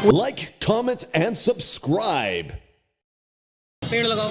Like, comment, and subscribe. पेड़ लगाओ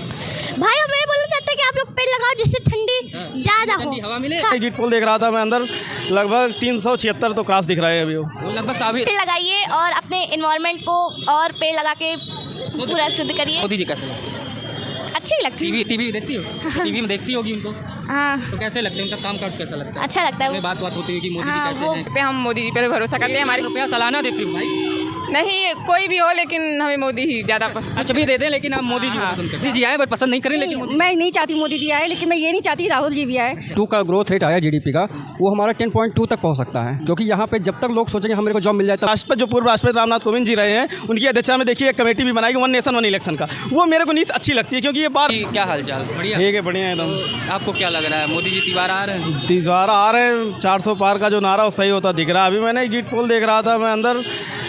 भाई हम ये बोलना चाहते हैं कि आप लोग पेड़ लगाओ जिससे ठंडी ज़्यादा हो। ठंडी हवा मिले। एग्जिट पोल देख रहा था मैं अंदर, लगभग 376 तो क्रॉस दिख रहा है अभी वो लगभग साबित। पेड़ लगाइए और अपने इन्वायरमेंट को और पेड़ लगा के पूरा शुद्ध करिए। मोदी जी कैसे लगते हैं? अच्छी लगती है। टीवी देखती हो? टीवी में देखती होगी उनको, हाँ तो कैसे लगते हैं? उनका काम काज कैसा लगता है? अच्छा लगता है हमें वो। बात होती है कि मोदी हाँ, जी कैसे वो- हैं। पे हम मोदी जी पर भरोसा करते हैं। हमारे रुपया सालाना देती हूँ भाई। नहीं कोई भी हो, लेकिन हमें मोदी ही ज़्यादा अच्छा भी दे दें, लेकिन आप मोदी जी को पसंद करते हैं। जी आए बट पसंद नहीं करें, लेकिन मोदी- मैं नहीं चाहती मोदी जी आए, लेकिन मैं ये नहीं चाहती राहुल जी भी आए। 2 का ग्रोथ रेट आया जीडीपी का, वो हमारा 10.2 तक पहुंच सकता है, क्योंकि यहाँ पे जब तक लोग सोचेंगे हमारे को जॉब मिल जाए तो राष्ट्रपति जो पूर्व राष्ट्रपति रामनाथ कोविंद जी रहे हैं, उनकी अध्यक्षता में देखिए एक कमेटी भी बनाई 1 नेशन 1 इलेक्शन का। वो मेरे को नीति अच्छी लगती है, क्योंकि ये बार जी, क्या हाल चाल? बढ़िया। ठीक है, बढ़िया एकदम। आपको क्या लग रहा है, मोदी जी तीबार आ रहे हैं? तीसरा आ रहे हैं, 400 पार का जो नारा वो सही होता दिख रहा है। अभी मैंने एग्जिट पोल देख रहा था मैं अंदर,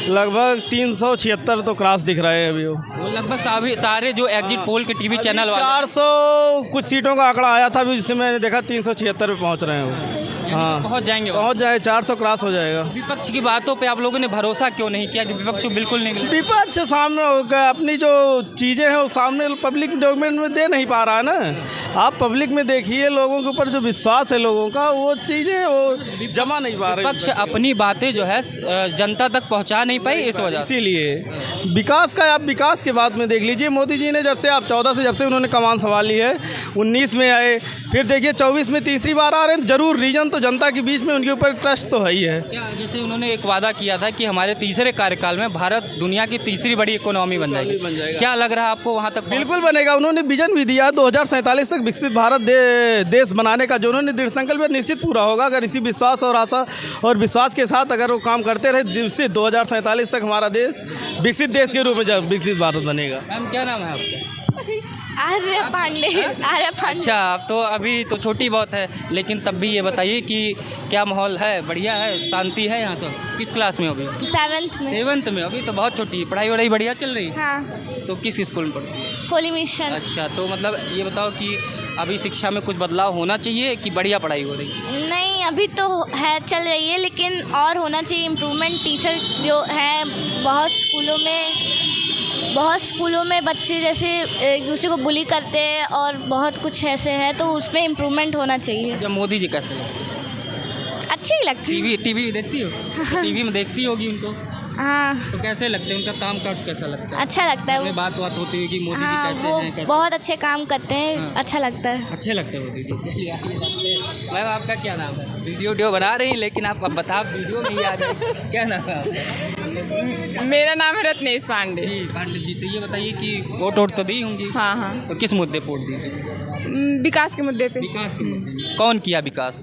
लगभग 376 तो क्रॉस दिख रहे हैं अभी वो लगभग सारे जो एग्जिट पोल के टीवी चैनल वाले 400 कुछ सीटों का आंकड़ा आया था अभी, जिससे मैंने देखा 376 पे पहुंच रहे हैं वो। हाँ पहुंच जाएंगे वहाँ। पहुंच जाए, 400 क्रॉस हो जाएगा। विपक्ष की बातों पे आप लोगों ने भरोसा क्यों नहीं किया? विपक्ष बिल्कुल नहीं मिला। विपक्ष सामने होगा, अपनी जो चीज़ें हैं वो सामने पब्लिक डॉक्यूमेंट में दे नहीं पा रहा है ना। आप पब्लिक में देखिए, लोगों के ऊपर जो विश्वास है लोगों का, वो चीज़ें वो जमा नहीं पा रहे। विपक्ष अपनी बातें जो है जनता तक पहुंचा नहीं पाई, इस वजह से। इसीलिए विकास का, आप विकास के बात में देख लीजिए, मोदी जी ने जब से आप 14 से जब से उन्होंने कमान संभाल ली है, 19 में आए, फिर देखिए 24 में तीसरी बार आ रहे हैं। जरूर रीजन तो जनता के बीच में उनके ऊपर ट्रस्ट तो है ही है। क्या जैसे उन्होंने एक वादा किया था कि हमारे तीसरे कार्यकाल में भारत दुनिया की तीसरी बड़ी इकोनॉमी बन जाएगी, क्या लग रहा है आपको वहाँ तक? बिल्कुल बनेगा। उन्होंने विजन भी दिया 2047 तक विकसित भारत देश बनाने का, जो उन्होंने दृढ़ संकल्प है, निश्चित पूरा होगा अगर इसी विश्वास और आशा और विश्वास के साथ अगर वो काम करते रहे। निश्चित 2047 तक हमारा देश विकसित देश के रूप में जब विकसित भारत बनेगा। मैम क्या नाम है आपका? आर्य पांडे। आर्य पांडे। अच्छा, आप तो अभी तो छोटी बहुत है, लेकिन तब भी ये बताइए कि क्या माहौल है? बढ़िया है, शांति है यहाँ? तो किस क्लास में हो अभी? 7th में। 7th में। अभी तो बहुत छोटी है, पढ़ाई वढ़ाई बढ़िया चल रही है? हाँ, तो किस स्कूल में पढ़ती है? होली मिशन। अच्छा, तो मतलब ये बताओ कि अभी शिक्षा में कुछ बदलाव होना चाहिए कि बढ़िया पढ़ाई हो रही है? नहीं, अभी तो है, चल रही है, लेकिन और होना चाहिए इम्प्रूवमेंट। टीचर जो है, बहुत स्कूलों में बच्चे जैसे एक दूसरे को बुली करते हैं और बहुत कुछ ऐसे है, तो उसमें इम्प्रूवमेंट होना चाहिए। जब मोदी जी कैसे लगते हैं? अच्छी ही लगती है। टीवी देखती हो? टीवी में देखती होगी उनको, हाँ तो कैसे लगते हैं? उनका काम काज कैसा लगता है? अच्छा लगता है हमें वो। बात होती है कि मोदी हाँ, जी कैसे वो हैं, कैसे बहुत अच्छे काम करते हैं। हाँ। अच्छा लगता है। अच्छे लगते हैं मोदी जी। मैम आपका क्या नाम है? वीडियो बना रही हैं, लेकिन आप अब बता, वीडियो में ही आ जाए। क्या नाम है आपका? मेरा नाम है रत्नेश पांडे। जी पांडे जी, तो ये बताइए कि वोट तो दी होंगी? हाँ हाँ, तो किस मुद्दे पर वोट दी थी? विकास के मुद्दे पे विकास के मुद्दे में। कौन किया विकास?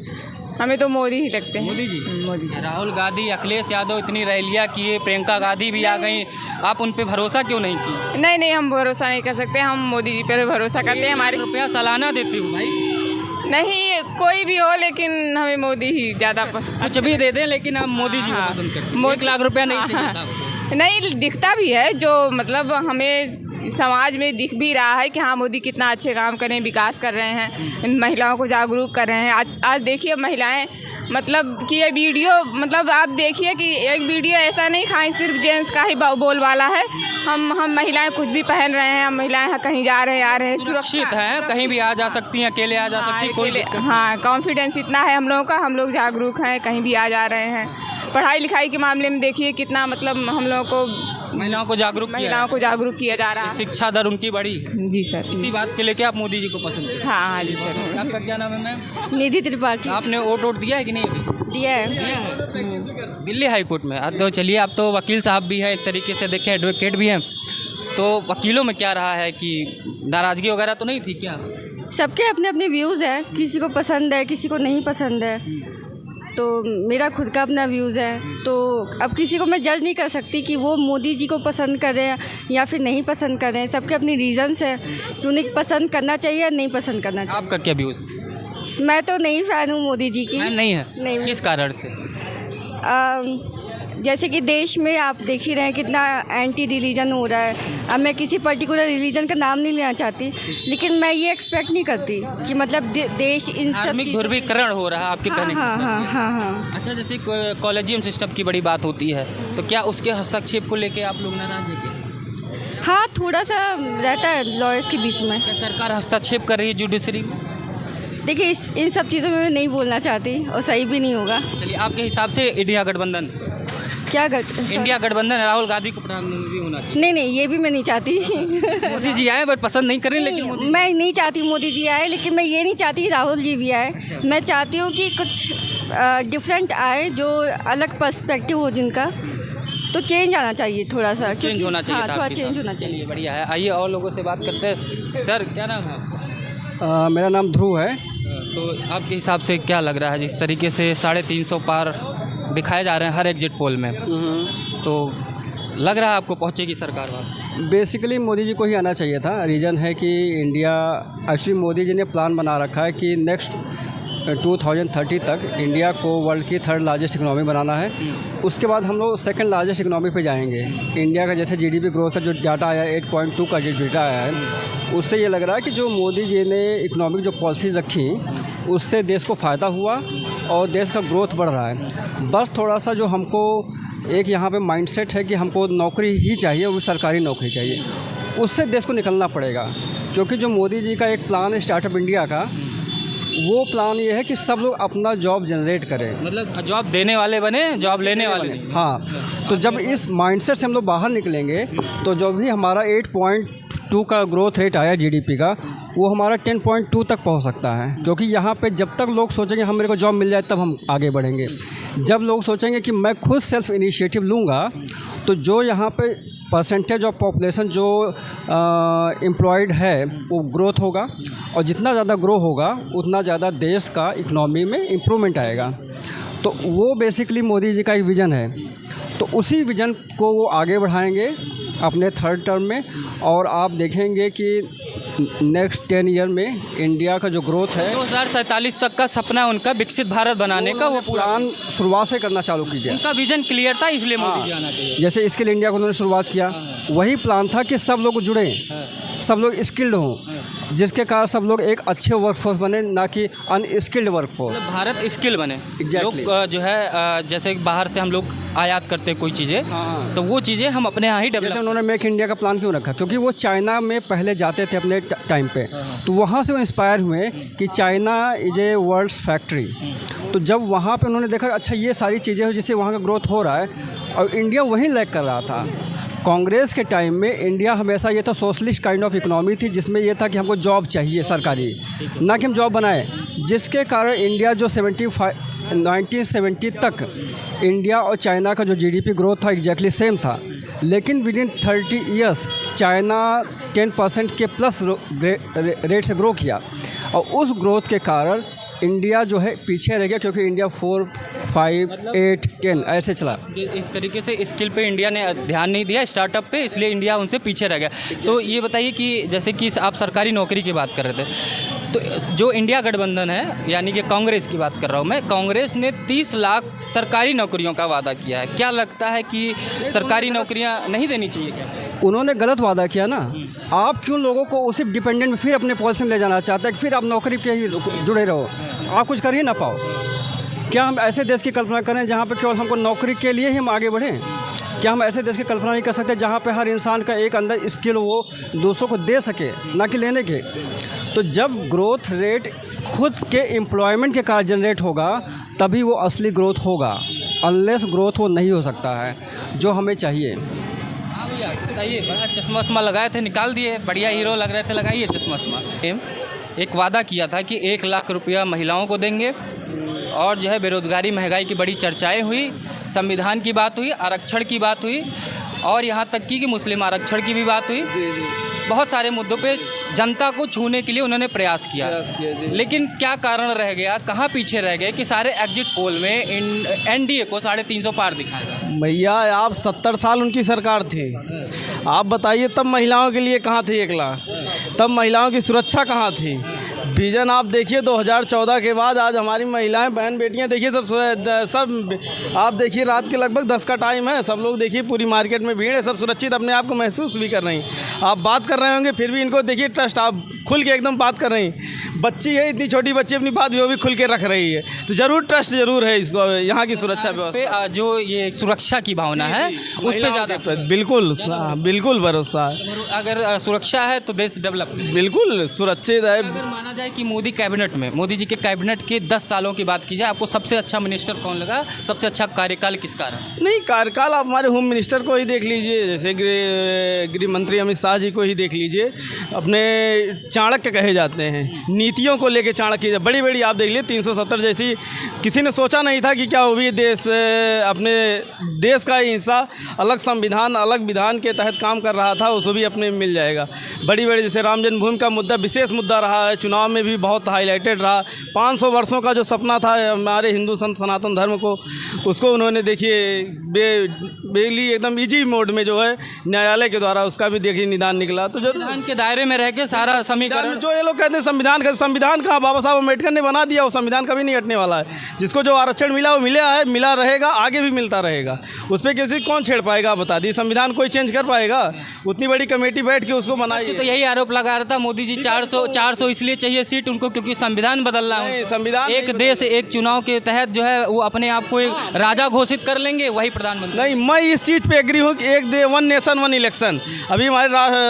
हमें तो मोदी ही लगते हैं। मोदी जी। मोदी जी। राहुल गांधी, अखिलेश यादव इतनी रैलियाँ किए, प्रियंका गांधी भी आ गई, आप उन पे भरोसा क्यों नहीं की? नहीं, हम भरोसा नहीं कर सकते। हम मोदी जी पर भरोसा करते हैं। हमारे रुपया सालाना देती हूँ भाई। नहीं कोई भी हो, लेकिन हमें मोदी ही ज़्यादा कुछ भी दे दें, लेकिन हम मोदी जी को पसंद करते हैं। 1 लाख रुपया नहीं चाहिए था आपको? नहीं, दिखता भी है, जो मतलब हमें समाज में दिख भी रहा है कि हाँ मोदी कितना अच्छे काम कर रहे हैं, विकास कर रहे हैं, महिलाओं को जागरूक कर रहे हैं। आज देखिए महिलाएं, मतलब कि ये वीडियो, मतलब आप देखिए कि एक वीडियो ऐसा नहीं खाएं सिर्फ जेंट्स का ही बोलबाला है। हम महिलाएं कुछ भी पहन रहे हैं, हम महिलाएं कहीं जा रहे हैं, आ रहे हैं, सुरक्षित हैं, कहीं भी आ जा सकती हैं, अकेले आ जा सकती हैं, कोई दिक्कत नहीं। हाँ, कॉन्फिडेंस इतना है हम लोगों का, हम लोग जागरूक हैं, कहीं भी आ जा रहे हैं। पढ़ाई लिखाई के मामले में देखिए कितना, मतलब हम लोगों को महिलाओं को जागरूक किया जा रहा है। शिक्षा दर उनकी बढ़ी। जी सर। इसी बात के लेके आप मोदी जी को पसंद करते हैं? हाँ जी सर। आपका क्या नाम है मैम? निधि त्रिपाठी। आपने वोट दिया है कि नहीं अभी? दिया है। दिया है। दिल्ली हाई कोर्ट में। तो चलिए, आप तो वकील साहब भी हैं, एक तरीके से देखें एडवोकेट भी हैं, तो वकीलों में क्या रहा है कि नाराज़गी वगैरह तो नहीं थी क्या? सबके अपने अपने व्यूज़ हैं, किसी को पसंद है, किसी को नहीं पसंद है। तो मेरा खुद का अपना व्यूज़ है, तो अब किसी को मैं जज नहीं कर सकती कि वो मोदी जी को पसंद कर रहे हैं या फिर नहीं पसंद कर रहे हैं। सबके अपनी रीज़न्स हैं कि उन्हें पसंद करना चाहिए या नहीं पसंद करना चाहिए। आपका क्या व्यूज़? मैं तो नहीं फ़ैन हूँ मोदी जी की। नहीं है? नहीं। किस कारण से? जैसे कि देश में आप देख ही रहे हैं कितना एंटी रिलीजन हो रहा है। अब मैं किसी पर्टिकुलर रिलीजन का नाम नहीं लेना चाहती, लेकिन मैं ये एक्सपेक्ट नहीं करती कि मतलब देश इन सब धार्मिक चीज़ों- ध्रुवीकरण हो रहा है आपके कहने हाँ का हाँ मतलब। हाँ हाँ। अच्छा, जैसे कॉलेजियम सिस्टम की बड़ी बात होती है, तो क्या उसके हस्तक्षेप को लेके आप लोग नाराज हैं क्या? हाँ, थोड़ा सा रहता है लॉयर्स के बीच में। क्या सरकार हस्तक्षेप कर रही है जुडिशरी में? देखिए, इन सब चीज़ों में मैं नहीं बोलना चाहती और सही भी नहीं होगा। चलिए, आपके हिसाब से इंडिया गठबंधन, क्या इंडिया गठबंधन राहुल गांधी को प्रधानमंत्री होना चाहिए? नहीं, ये भी मैं नहीं चाहती। मोदी जी आए बट पसंद नहीं कर रहे, लेकिन मोदी मैं नहीं चाहती मोदी जी आए, लेकिन मैं ये नहीं चाहती राहुल जी भी आए। मैं चाहती हूँ कि कुछ डिफरेंट आए, जो अलग पर्सपेक्टिव हो जिनका, तो चेंज आना चाहिए थोड़ा सा। चेंज होना चाहिए हाँ, था थोड़ा आपके चेंज हिसाब होना से। चाहिए। चलिए, बढ़िया है। आइए और लोगों से बात करते हैं। सर, क्या नाम है आपका? मेरा नाम ध्रुव है। तो आपके हिसाब से क्या लग रहा है, जिस तरीके से 350 पार दिखाए जा रहे हैं हर एग्जिट पोल में, तो लग रहा है आपको पहुंचेगी सरकार वहाँ? बेसिकली मोदी जी को ही आना चाहिए था। रीज़न है कि इंडिया, एक्चुअली मोदी जी ने प्लान बना रखा है कि नेक्स्ट 2030 तक इंडिया को वर्ल्ड की 3rd लार्जेस्ट इकनॉमी बनाना है। उसके बाद हम लोग 2nd लार्जेस्ट इकनॉमी पे जाएंगे। इंडिया का जैसे जीडीपी ग्रोथ का जो डाटा आया है, 8.2 का जो डाटा आया है, उससे ये लग रहा है कि जो मोदी जी ने इकोनॉमिक जो पॉलिसीज़ रखी, उससे देश को फ़ायदा हुआ और देश का ग्रोथ बढ़ रहा है। बस थोड़ा सा जो हमको एक यहाँ पे माइंडसेट है कि हमको नौकरी ही चाहिए, वो सरकारी नौकरी चाहिए, उससे देश को निकलना पड़ेगा। क्योंकि जो मोदी जी का एक प्लान है स्टार्टअप इंडिया का, वो प्लान ये है कि सब लोग अपना जॉब जनरेट करें, मतलब जॉब देने वाले बने, जॉब लेने वाले नहीं। हाँ। तो जब इस माइंडसेट से हम लोग बाहर निकलेंगे, तो जो भी हमारा 8.2 का ग्रोथ रेट आया जीडीपी का, वो हमारा 10.2 तक पहुंच सकता है। क्योंकि यहाँ पे जब तक लोग सोचेंगे हम मेरे को जॉब मिल जाए, तब हम आगे बढ़ेंगे। जब लोग सोचेंगे कि मैं खुद सेल्फ इनिशिएटिव लूँगा, तो जो यहाँ पे परसेंटेज ऑफ पॉपुलेशन जो एम्प्लॉयड है, वो ग्रोथ होगा, और जितना ज़्यादा ग्रो होगा उतना ज़्यादा देश का इकनॉमी में इम्प्रूवमेंट आएगा। तो वो बेसिकली मोदी जी का एक विज़न है। तो उसी विज़न को वो आगे बढ़ाएंगे अपने 3rd टर्म में, और आप देखेंगे कि नेक्स्ट 10 ईयर में इंडिया का जो ग्रोथ है, 2047 तक का सपना उनका विकसित भारत बनाने का, वो पूरा प्लान शुरुआत से करना चालू कीजिए। उनका विजन क्लियर था, इसलिए मोदी जी आना चाहिए। जैसे स्किल इंडिया को उन्होंने शुरुआत किया, वही प्लान था कि सब लोग जुड़ें, सब लोग स्किल्ड हों, जिसके कारण सब लोग एक अच्छे वर्कफोर्स बने, ना कि अनस्किल्ड वर्कफोर्स। भारत स्किल बने। Exactly. लोग जो है जैसे बाहर से हम लोग आयात करते हैं कोई चीज़ें, हाँ। तो वो चीज़ें हम अपने यहाँ ही जैसे डेवलप। उन्होंने मेक इंडिया का प्लान क्यों रखा? क्योंकि वो चाइना में पहले जाते थे अपने टाइम पे, तो वहाँ से वो इंस्पायर हुए कि China is a world's factory. तो जब वहाँ पे उन्होंने देखा अच्छा ये सारी चीज़ें हो जिससे वहाँ का ग्रोथ हो रहा है, और इंडिया वहीं लैग कर रहा था। कांग्रेस के टाइम में इंडिया हमेशा ये था सोशलिस्ट काइंड ऑफ इकोनॉमी थी, जिसमें ये था कि हमको जॉब चाहिए सरकारी, ना कि हम जॉब बनाए, जिसके कारण इंडिया जो 1970 तक इंडिया और चाइना का जो जीडीपी ग्रोथ था एग्जैक्टली सेम था। लेकिन विद इन 30 ईयर्स चाइना 10% के प्लस रेट से ग्रो किया, और उस ग्रोथ के कारण इंडिया जो है पीछे रह गया, क्योंकि इंडिया 4, 5, 8, 10 ऐसे चला। इस तरीके से स्किल पे इंडिया ने ध्यान नहीं दिया, स्टार्टअप पे, इसलिए इंडिया उनसे पीछे रह गया। तो ये बताइए कि जैसे कि आप सरकारी नौकरी की बात कर रहे थे, तो जो इंडिया गठबंधन है, यानी कि कांग्रेस की बात कर रहा हूँ मैं, कांग्रेस ने 30 लाख सरकारी नौकरियों का वादा किया है। क्या लगता है कि सरकारी नौकरियाँ नहीं देनी चाहिए क्या? उन्होंने गलत वादा किया ना। आप क्यों लोगों को उसी डिपेंडेंट में फिर अपने पॉलिसी में ले जाना चाहते हैं कि फिर आप नौकरी के ही जुड़े रहो, आप कुछ कर ही ना पाओ? क्या हम ऐसे देश की कल्पना करें जहाँ पे केवल हमको नौकरी के लिए ही हम आगे बढ़ें? क्या हम ऐसे देश की कल्पना नहीं कर सकते जहाँ पे हर इंसान का एक अंदर स्किल वो दूसरों को दे सके, ना कि लेने के? तो जब ग्रोथ रेट खुद के एम्प्लॉयमेंट के कारण जनरेट होगा, तभी वो असली ग्रोथ होगा। अनलेस ग्रोथ वो नहीं हो सकता है जो हमें चाहिए। हाँ भैया बताइए, बड़ा चश्मा वश्मा लगाए थे, निकाल दिए, बढ़िया हीरो लग रहे थे, लगाइए चश्मा वश्मा। एक वादा किया था कि 1 लाख रुपया महिलाओं को देंगे, और जो है बेरोज़गारी महंगाई की बड़ी चर्चाएं हुई, संविधान की बात हुई, आरक्षण की बात हुई, और यहाँ तक कि मुस्लिम आरक्षण की भी बात हुई। बहुत सारे मुद्दों पे जनता को छूने के लिए उन्होंने प्रयास किया। लेकिन क्या कारण रह गया, कहाँ पीछे रह गए कि सारे एग्जिट पोल में एनडीए को 350 पार दिखाया? भैया आप 70 साल उनकी सरकार थी, आप बताइए तब महिलाओं के लिए कहाँ थे 1 लाख? तब महिलाओं की सुरक्षा कहाँ थी? विजन आप देखिए 2014 के बाद आज हमारी महिलाएं बहन बेटियां देखिए सब आप देखिए रात के लगभग 10 का टाइम है, सब लोग देखिए पूरी मार्केट में भीड़ है, सब सुरक्षित अपने आप को महसूस भी कर रही हैं। आप बात कर रहे होंगे फिर भी इनको देखिए ट्रस्ट, आप खुल के एकदम बात कर रही हैं। बच्ची है, इतनी छोटी बच्ची अपनी बात वो भी खुल के रख रही है, तो ज़रूर ट्रस्ट ज़रूर है इसको, यहाँ की सुरक्षा व्यवस्था जो ये सुरक्षा की भावना है उस पर ज़्यादा बिल्कुल भरोसा है। अगर सुरक्षा है तो देश डेवलप बिल्कुल सुरक्षित है। अगर माना जाए कि मोदी कैबिनेट में, मोदी जी के कैबिनेट के 10 सालों की बात की जाए, आपको सबसे अच्छा मिनिस्टर कौन लगा, सबसे अच्छा कार्यकाल किसका रहा? नहीं, कार्यकाल आप हमारे होम मिनिस्टर को ही देख लीजिए, जैसे गृह मंत्री अमित शाह जी को ही देख लीजिए, अपने चाणक्य कहे जाते हैं, नीतियों को लेके चाणक्य बड़ी बड़ी आप देख लीजिए 370 जैसी, किसी ने सोचा नहीं था कि क्या वो भी देश अपने देश का हिस्सा अलग संविधान अलग विधान के तहत काम कर रहा था, उसको भी अपने मिल जाएगा। बड़ी बड़ी जैसे राम जन्मभूमि का मुद्दा विशेष मुद्दा रहा है, चुनाव में भी बहुत हाईलाइटेड रहा। 500 वर्षों का जो सपना था हमारे हिंदू सनातन धर्म को, उसको उन्होंने देखिए बेली एकदम इजी मोड में जो है न्यायालय के द्वारा उसका भी देखिए निदान निकला। तो जो संविधान के दायरे में रह के सारा समीकरण, जो ये लोग कहते हैं संविधान कहाँ बाबा साहब अम्बेडकर ने बना दिया, वो संविधान कभी नहीं हटने वाला है। जिसको जो आरक्षण मिला वो मिला है, मिला रहेगा, आगे भी मिलता रहेगा। उस पर किसी कौन छेड़ पाएगा, बता दी संविधान कोई चेंज कर पाएगा? उतनी बड़ी कमेटी बैठ के उसको बनाई। तो यही आरोप लगा रहा था मोदी जी 400 इसलिए चाहिए सीट उनको क्योंकि संविधान बदलना है। संविधान एक देश एक चुनाव के तहत जो है वो अपने आप को एक राजा घोषित कर लेंगे, वही प्रधानमंत्री। नहीं, मैं इस चीज़ पे एग्री हूँ कि एक दे वन नेशन वन इलेक्शन। अभी हमारे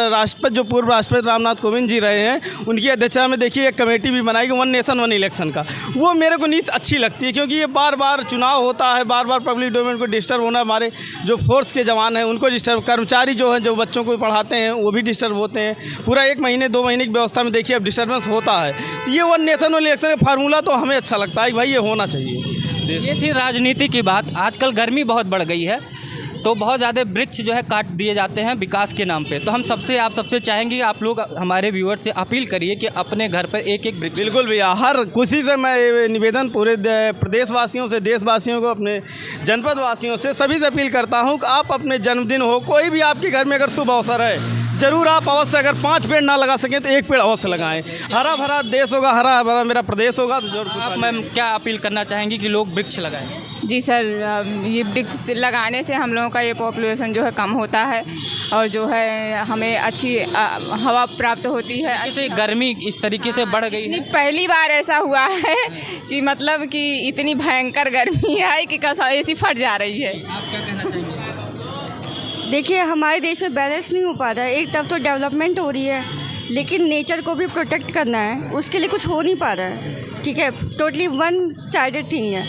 राष्ट्रपति जो पूर्व राष्ट्रपति रामनाथ कोविंद जी रहे हैं, उनकी अध्यक्षता में देखिए एक कमेटी भी बनाई गई वन नेशन वन इलेक्शन का। वो मेरे को नीति अच्छी लगती है, क्योंकि ये बार बार चुनाव होता है, बार बार पब्लिक डोमेन को डिस्टर्ब होना, हमारे जो फोर्स के जवान हैं उनको डिस्टर्ब, कर्मचारी जो हैं जो बच्चों को पढ़ाते हैं वो भी डिस्टर्ब होते हैं। पूरा 1 महीने 2 महीने की व्यवस्था में देखिए अब डिस्टर्बेंस होता है। ये वन नेशन वन इलेक्शन का फार्मूला तो हमें अच्छा लगता है कि भाई ये होना चाहिए। ये थी राजनीति की बात। आजकल गर्मी बहुत बढ़ गई है, तो बहुत ज़्यादा वृक्ष जो है काट दिए जाते हैं विकास के नाम पे। तो हम आप सबसे चाहेंगे आप लोग हमारे व्यूअर से अपील करिए कि अपने घर पर एक एक वृक्ष। बिल्कुल भैया, हर खुशी से मैं निवेदन पूरे प्रदेशवासियों से, देशवासियों को, अपने जनपद वासियों से, सभी से अपील करता हूँ कि आप अपने जन्मदिन हो, कोई भी आपके घर में अगर शुभ अवसर है, जरूर आप अवश्य, अगर 5 पेड़ ना लगा सकें तो 1 पेड़ अवश्य लगाएं। हरा भरा देश होगा, हरा भरा मेरा प्रदेश होगा। तो जरूर आप मैम क्या अपील करना चाहेंगी कि लोग वृक्ष लगाएं? जी सर, ये वृक्ष लगाने से हम लोगों का ये पॉपुलेशन जो है कम होता है और जो है हमें अच्छी हवा प्राप्त होती है। जैसे गर्मी इस तरीके से बढ़ गई है, पहली बार ऐसा हुआ है कि मतलब कि इतनी भयंकर गर्मी है कि एसी फट जा रही है। आप क्या कहना चाहेंगे? देखिए, हमारे देश में बैलेंस नहीं हो पा रहा है। एक तरफ तो डेवलपमेंट हो रही है, लेकिन नेचर को भी प्रोटेक्ट करना है, उसके लिए कुछ हो नहीं पा रहा है। ठीक है, टोटली वन साइडेड थिंग है।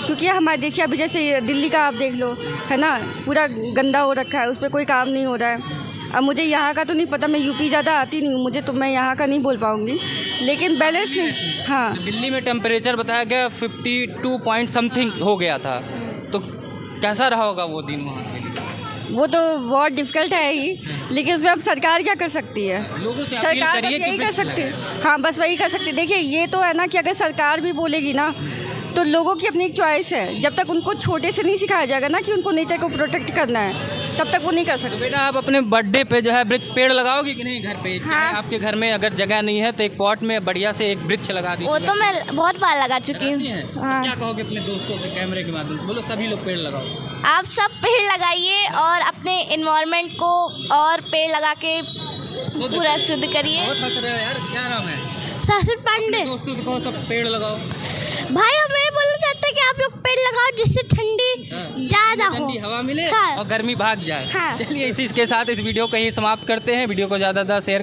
क्योंकि हमारे देखिए अभी जैसे दिल्ली का आप देख लो, है ना, पूरा गंदा हो रखा है, उस पर कोई काम नहीं हो रहा है। अब मुझे यहाँ का तो नहीं पता, मैं यूपी ज़्यादा आती नहीं हूँ, मुझे तो मैं यहाँ का नहीं बोल पाऊँगी, लेकिन बैलेंस नहीं। हाँ, दिल्ली में टेम्परेचर बताया गया 52 पॉइंट समथिंग हो गया था, तो कैसा रहा होगा वो दिन वहाँ के लिए? वो तो बहुत डिफ़िकल्ट है ही, लेकिन उसमें अब सरकार क्या कर सकती है? लोगों से अपील सरकार करिए बस कि यही कर वृक्ष सकती है। लगाएं। हाँ, बस वही कर सकती है। देखिए, ये तो है ना कि अगर सरकार भी बोलेगी ना, तो लोगों की अपनी एक चॉइस है। जब तक उनको छोटे से नहीं सिखाया जाएगा ना कि उनको नेचर को प्रोटेक्ट करना है, तब तक वो नहीं कर सकते। बेटा, आप अपने बर्थडे पे जो है वृक्ष पेड़ लगाओगे कि नहीं घर पे? हाँ। चाहे आपके घर में अगर जगह नहीं है तो एक पॉट में बढ़िया से एक वृक्ष लगा दीजिए। वो तो मैं बहुत बार लगा चुकी हूँ। हाँ। क्या कहोगे अपने दोस्तों से कैमरे के माध्यम से? बोलो सभी लोग पेड़ लगाओ। आप सब पेड़ लगाइए और अपने इन्वायरमेंट को और पेड़ लगा के पूरा शुद्ध करिए। बहुत हंस रहे हो यार, क्या नाम है? साहिल पांडे। दोस्तों से कहो सब पेड़ लगाओ। भाई, हम ये बोलना चाहते हैं कि आप लोग पेड़ लगाओ जिससे ठंडी ज़्यादा हो, ठंडी हवा मिले हाँ। और गर्मी भाग जाए। हाँ। चलिए इसी के साथ इस वीडियो को ही समाप्त करते हैं। वीडियो को ज़्यादा शेयर